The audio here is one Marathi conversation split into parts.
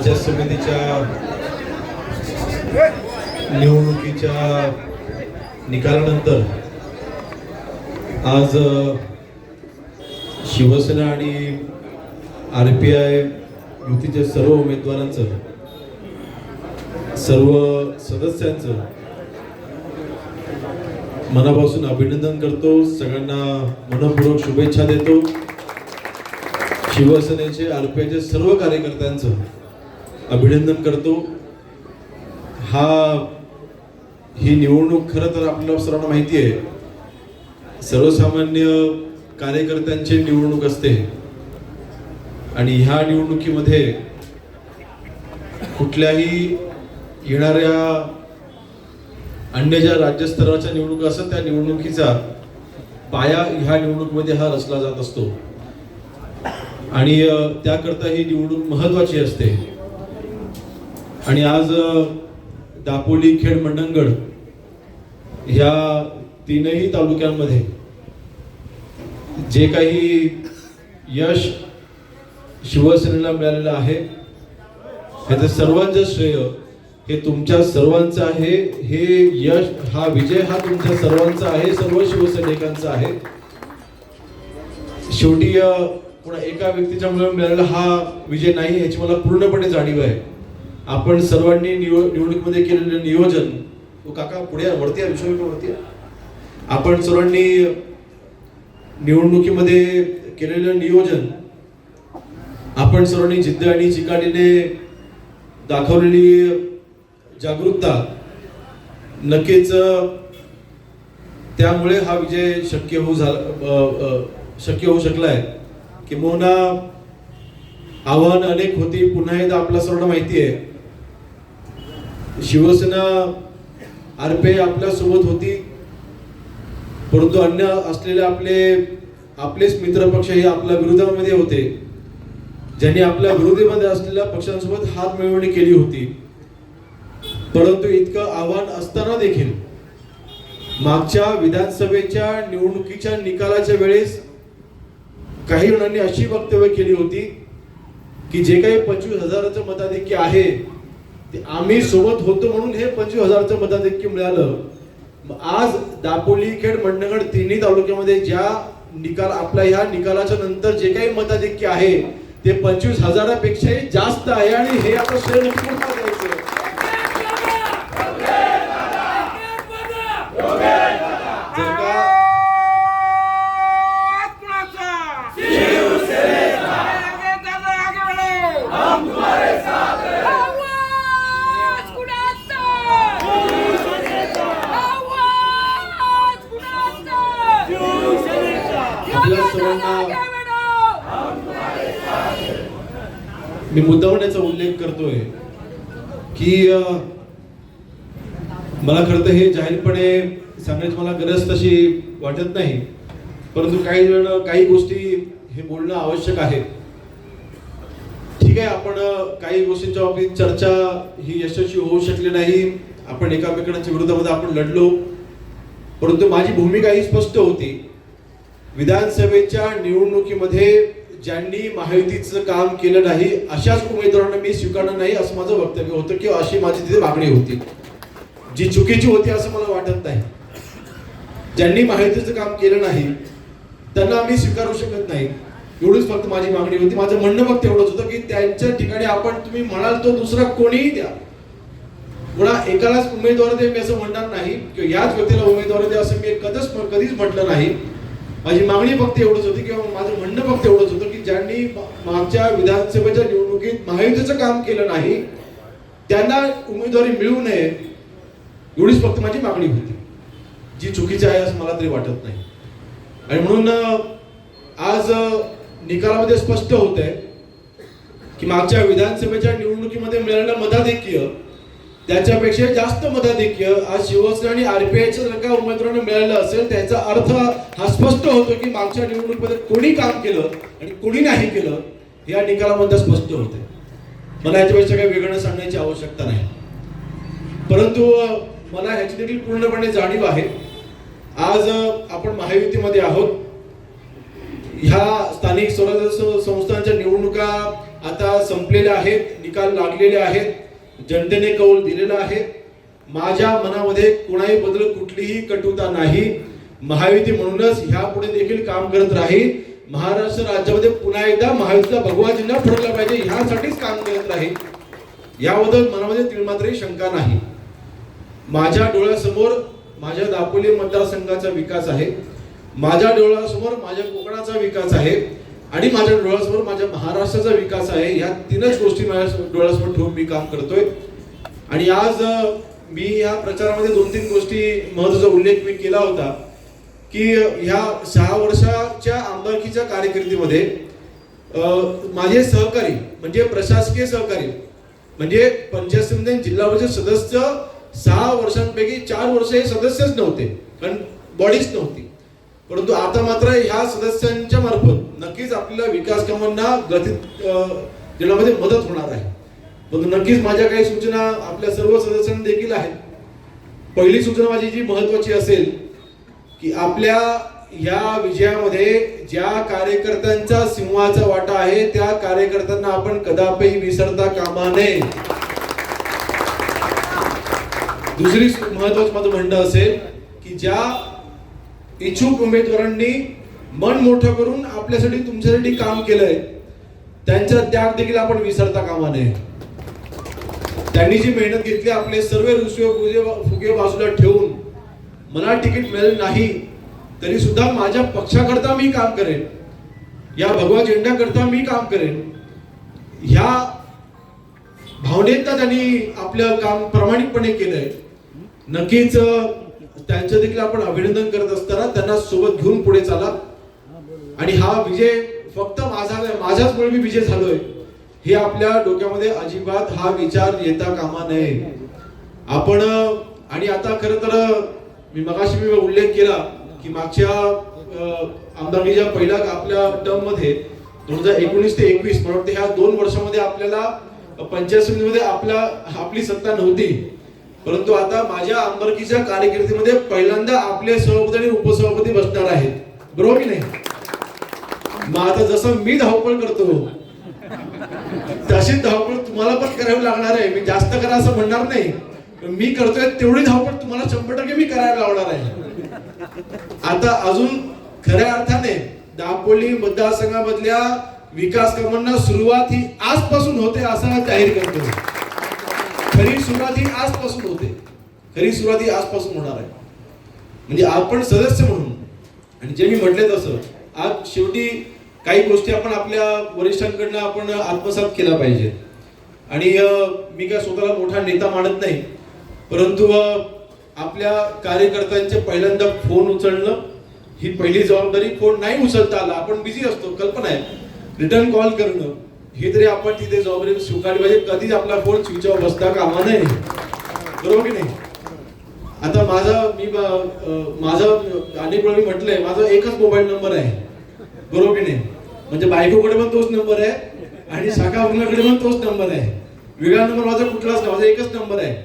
पंचायत समितीच्या निवडणुकीच्या निकालानंतर आज शिवसेना आणि RPI युतीच्या सर्व उमेदवारांचं, सर्व सदस्यांचं मनापासून अभिनंदन करतो. सगळ्यांना मनपूर्वक शुभेच्छा देतो. शिवसेनेचे RPIचे सर्व कार्यकर्त्यांचं अभिनंदन करतो. ही निवडणूक खरं तर आपल्याला सर्वांना माहिती आहे, सर्वसामान्य कार्यकर्त्यांची निवडणूक असते आणि ह्या निवडणुकीमध्ये कुठल्याही येणाऱ्या अन्य ज्या राज्यस्तराच्या निवडणुका असतात त्या निवडणुकीचा पाया ह्या निवडणुकीमध्ये हा रचला जात असतो आणि त्याकरता ही निवडणूक महत्त्वाची असते. आणि आज दापोली, खेड, मंडणगड ह्या तीनही तालुक्यांमध्ये जे काही यश शिवसेनेला मिळालेलं आहे त्याचं सर्वांचं श्रेय हे तुमच्या सर्वांचं आहे. हे यश, हा विजय हा तुमच्या सर्वांचा आहे, सर्व शिवसैनिकांचा आहे. शेवटी पुन्हा एका व्यक्तीच्या मुळे मिळालेला हा विजय नाही याची मला पूर्णपणे जाणीव आहे. आपण सर्वांनी निवडणुकीमध्ये केलेलं नियोजन, काका पुढे वरती वरती, आपण सर्वांनी निवडणुकीमध्ये केलेलं नियोजन, आपण सर्वांनी जिद्द आणि चिकाटीने दाखवलेली जागरूकता, नक्कीच त्यामुळे हा विजय शक्य होऊ शकलाय. किंबहुना आव्हान अनेक होती. पुन्हा एकदा आपल्या सर्वांना माहिती आहे, शिवसेना RPI आपल्या सोबत होती, परंतु अन्य असलेले आपलेच मित्र पक्ष हे आपल्या विरोधामध्ये होते, ज्यांनी आपल्या विरोधीमध्ये असलेल्या पक्षांसोबत हात मिळवणी केली होती. परंतु इतकं आव्हान असताना देखील मागच्या विधानसभेच्या निवडणुकीच्या निकालाच्या वेळेस काही जणांनी अशी वक्तव्य केली होती की जे काही 25,000चं मताधिक्य आहे ते आम्ही सोबत होतो म्हणून हे 25,000चं मताधिक्य मिळालं. आज दापोली, खेड, मंडणगड तिन्ही तालुक्यामध्ये ज्या निकाल, आपल्या ह्या निकालाच्या नंतर जे काही मताधिक्य आहे ते 25,000पेक्षाही जास्त आहे आणि हे आपण श्रेय नक्की द्यायचं. मी मुद्दामून उल्लेख करतोय की मला खरं तर हे जाहीरपणे सांगण्याची मला गरज तशी वाटत नाही, परंतु काही गोष्टी हे बोलणं आवश्यक आहे. ठीक आहे, आपण काही गोष्टींच्या बाबतीत चर्चा ही यशस्वी होऊ शकली नाही, आपण एकामेकांच्या विरोधामध्ये आपण लढलो, परंतु माझी भूमिका ही स्पष्ट होती. विधानसभेच्या निवडणुकीमध्ये ज्यांनी महायुतीचं काम केलं नाही अशाच उमेदवारांना मी स्वीकारणार नाही असं माझं वक्तव्य होतं, किंवा अशी माझी तिथे मागणी होती, जी चुकीची होती असं मला वाटत नाही. ज्यांनी महायुतीचं काम केलं नाही त्यांना आम्ही स्वीकारू शकत नाही, एवढीच फक्त माझी मागणी होती. माझं म्हणणं फक्त एवढंच होतं की त्यांच्या ठिकाणी आपण, तुम्ही म्हणाल तो दुसरा कोणीही द्या, पुन्हा एकालाच उमेदवार दे मी असं म्हणणार नाही, किंवा याच व्यक्तीला उमेदवार दे असं मी कधीच म्हटलं नाही. माझी मागणी फक्त एवढंच होती, किंवा माझं म्हणणं फक्त एवढंच होतं की ज्यांनी मागच्या विधानसभेच्या निवडणुकीत महायुतीचं काम केलं नाही त्यांना उमेदवारी मिळू नये, एवढीच फक्त माझी मागणी होती, जी चुकीची आहे असं मला तरी वाटत नाही. आणि म्हणून आज निकालामध्ये स्पष्ट होत आहे की मागच्या विधानसभेच्या निवडणुकीमध्ये मिळालेलं मताधिक्य त्याच्यापेक्षा जास्त मताधिक्य आज शिवसेना आणि RPIच्या जर का उमेदवारांना मिळालं असेल, त्याचा अर्थ हा स्पष्ट होतो की मागच्या निवडणुकीमध्ये कोणी काम केलं आणि कोणी नाही केलं या निकालामध्ये स्पष्ट होते. मला याच्यापेक्षा काही वेगळं सांगण्याची आवश्यकता नाही, परंतु मला ह्याची देखील पूर्णपणे जाणीव आहे. आज आपण महायुतीमध्ये आहोत. ह्या स्थानिक स्वराज्य संस्थांच्या निवडणुका आता संपलेल्या आहेत. निकाल लागलेले आहेत, जनतेने कौल दिलेला आहे. माझ्या मनामध्ये कोणाही बद्दल कुठलीही कटुता नाही. महायुती म्हणूनच ह्यापुढे देखील काम करत राहील. महाराष्ट्र राज्यामध्ये पुन्हा एकदा महायुतीचा भगवा झेंडा फडकला पाहिजे ह्यासाठीच काम करत राहील. याबद्दल मनामध्ये तिळमात्रही शंका नाही. माझ्या डोळ्यासमोर माझ्या दापोली मतदारसंघाचा विकास आहे, माझ्या डोळ्यासमोर माझ्या कोकणाचा विकास आहे आणि माझ्या डोळ्यासमोर माझ्या महाराष्ट्राचा विकास आहे. या तीनच गोष्टी माझ्या डोळ्यासमोर ठेवून मी काम करतोय. आणि आज मी या प्रचारामध्ये 2-3 गोष्टी महत्त्वाचा उल्लेख मी केला होता की ह्या 6 वर्षाच्या आमदारकीच्या कारकिर्दीमध्ये माझे सहकारी म्हणजे प्रशासकीय सहकारी म्हणजे पंचायत समिती जिल्हा परिषद सदस्य 6 वर्षांपैकी 4 वर्ष हे सदस्यच नव्हते, कारण बॉडीच नव्हती. परंतु आता मात्र ह्या सदस्यांच्या मार्फत नक्कीच आपल्याला विकास कामांना गती देण्यामध्ये मदत होणार आहे. परंतु नक्कीच माझ्या काही सूचना आपल्या सर्व सदस्यांना देखील आहेत. पहिली सूचना माझी जी महत्वाची असेल की आपल्या या विजयामध्ये ज्या कार्यकर्त्यांचा सिंहाचा वाटा आहे त्या कार्यकर्त्यांना आपण कदापि विसरता कामा नये. दुसरी महत्वाचं माझं म्हणणं असेल की ज्या इच्छुक उमेदवारांनी मन मोठं करून आपल्यासाठी तुमच्यासाठी काम केलंय त्यांचा त्याग देखील आपण विसरता कामा नये. त्यांनी जी मेहनत घेतली, आपले सर्व रुसवे फुगे बाजूला ठेवून मला तिकीट मिळेल नाही तरी सुद्धा माझ्या पक्षाकरता मी काम करेन, या भगवा झेंड्याकरता मी काम करेन, ह्या भावनेत त्यांनी आपलं काम प्रामाणिकपणे केलंय. नक्कीच त्यांचं देखील आपण अभिनंदन करत असताना त्यांना सोबत घेऊन पुढे चाला. आणि हा विजय फक्त माझ्याचमुळे मी विजय झालोय हे आपल्या डोक्यामध्ये अजिबात हा विचार येता कामा नये. आपण आणि आता खरं तर मी मगाशी उल्लेख केला की मागच्या आमदारकीच्या पहिल्या आपल्या टर्म मध्ये 2019 ते 21 मला वाटतं ह्या 2 वर्षामध्ये आपल्याला पंचायत समितीमध्ये आपली सत्ता नव्हती. परंतु आता माझ्या आमदारकीच्या कारकिर्दीमध्ये पहिल्यांदा आपले सभापती आणि उपसभापती बसणार आहेत, बरोबर की नाही? मग आता जसं मी धावपळ करतो तशी धावपळ तुम्हाला पण करावी लागणार आहे. मी जास्त करा असं म्हणणार नाही, मी करतोय तेवढी धावपळ तुम्हाला 100% मी करायला लावणार आहे. आता अजून खऱ्या अर्थाने दापोली मतदारसंघामधल्या विकास कामांना सुरुवात ही आजपासून होते असं जाहीर करतो. खरी सुरुवात ही आजपासून होते, खरी सुरुवात ही आजपासून होणार आहे. म्हणजे आपण सदस्य म्हणून आणि जे मी म्हटले तसं आज शेवटी काही गोष्टी आपण आपल्या वरिष्ठांकडनं आपण आत्मसात केला पाहिजे. आणि मी काय स्वतःला मोठा नेता मानत नाही, परंतु आपल्या कार्यकर्त्यांचे पहिल्यांदा फोन उचलणं ही पहिली जबाबदारी. फोन नाही उचलता आला, आपण बिझी असतो, कल्पना आहे, रिटर्न कॉल करणं हे तरी आपण तिथे जबाबदारी स्वीकारली पाहिजे. कधीच आपला फोन स्विच ऑफ बसता कामा नये, बरोबर की नाही? आता माझा अनेक वेळा मी म्हटलंय माझा एकच मोबाईल नंबर आहे, बरोबर की नाही? म्हणजे बायकोकडे पण तोच नंबर आहे आणि शाखा मुलाकडे पण तोच नंबर आहे. वेगळा नंबर माझा कुठलाच नाही, माझा एकच नंबर आहे.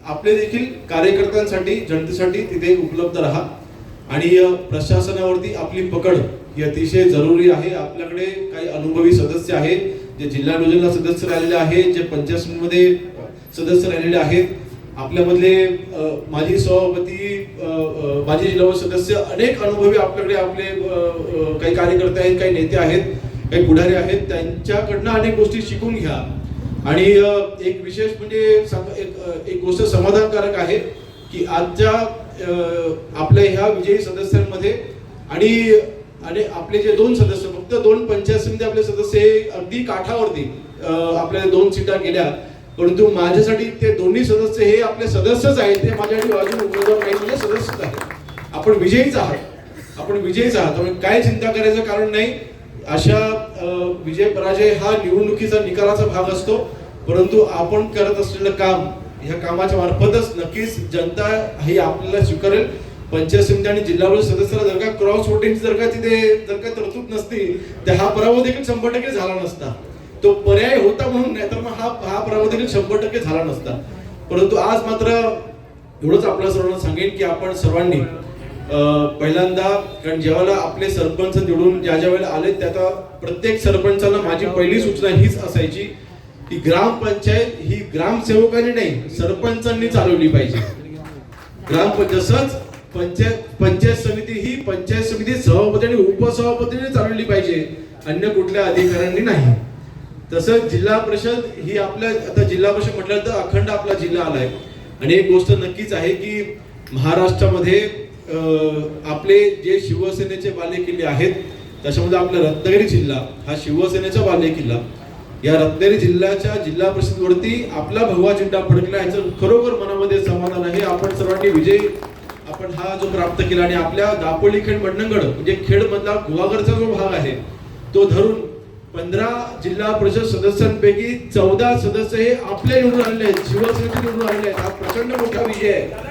आपले देखील कार्यकर्त्यांसाठी जनतेसाठी तिथे उपलब्ध राहा आणि प्रशासनावरती आपली पकड ही अतिशय जरुरी आहे. आपल्याकडे काही अनुभवी सदस्य आहेत, जे जिल्हा नियोजनला सदस्य राहिलेले आहेत, जे पंचायत समितीमध्ये सदस्य राहिलेले आहेत, आपल्यामधले माजी सभापती, माजी जिल्हा सदस्य, अनेक अनुभवी आपल्याकडे आपले काही कार्यकर्ते आहेत, काही नेते आहेत, काही पुढारी आहेत. त्यांच्याकडनं अनेक गोष्टी शिकून घ्या. आणि एक विशेष म्हणजे एक गोष्ट समाधानकारक आहे की आजच्या आपल्या ह्या विजयी सदस्यांमध्ये आणि आपले जे 2 सदस्य, फक्त 2 पंचायत समिती आपले सदस्य हे अगदी काठावरती आपल्या 2 सीटा गेल्या, परंतु माझ्यासाठी ते दोन्ही सदस्य हे आपले सदस्यच आहेत. ते माझ्यासाठी अजून उमेदवार काही म्हणजे सदस्यच आहेत. आपण विजयीच आहात, आपण विजयीच आहात, त्यामुळे काय चिंता करायचं कारण नाही. अशा विजय पराजय हा निवडणुकीचा निकालाचा भाग असतो, परंतु आपण करत असलेलं काम, ह्या कामाच्या मार्फतच नक्कीच जनता ही आपल्याला स्वीकारेल. पंचायत समिती आणि जिल्हा परिषद सदस्याला जर का क्रॉस वोटिंग जर का तरतूद नसती तर हा पराभव देखील 100% झाला नसता. तो पर्याय होता म्हणून, नाही तर मग हा पराभव देखील 100% झाला नसता. परंतु आज मात्र एवढंच आपल्या सर्वांना सांगेन की आपण सर्वांनी पहिल्यांदा, कारण जेव्हा आपले सरपंच निवडून ज्या वेळेला आले त्या प्रत्येक सरपंचाला माझी पहिली सूचना हीच असायची ती ग्रामपंचायत ही ग्रामसेवकांनी नाही सरपंचांनी चालवली पाहिजे. जसंच पंचायत समिती ही पंचायत समिती सभापती आणि उपसभापतीने चालवली पाहिजे, अन्य कुठल्या अधिकाऱ्यांनी नाही. तसंच जिल्हा परिषद ही आपल्या, आता जिल्हा परिषद म्हटलं तर अखंड आपला जिल्हा आलाय आणि एक गोष्ट नक्कीच आहे की महाराष्ट्रामध्ये आपले जे शिवसेनेचे बालेकिल्ले आहेत त्याच्यामध्ये आपला रत्नागिरी जिल्हा हा शिवसेनेचा बालेकिल्ला. या रत्नागिरी जिल्ह्याच्या जिल्हा परिषदेवरती आपला भगवा झेंडा फडकला, याचं खरोखर मनामध्ये समाधान आहे. आपण सर्वांनी विजय आपण हा जो प्राप्त केला आणि आपल्या दापोली खेड मंडणगड म्हणजे खेड मधला गुहागरचा जो भाग आहे तो धरून 15 जिल्हा परिषद सदस्यांपैकी 14 सदस्य हे आपले निवडून आलेले आहेत, शिवसेनेचे निवडून आलेले आहेत. हा प्रचंड मोठा विजय आहे.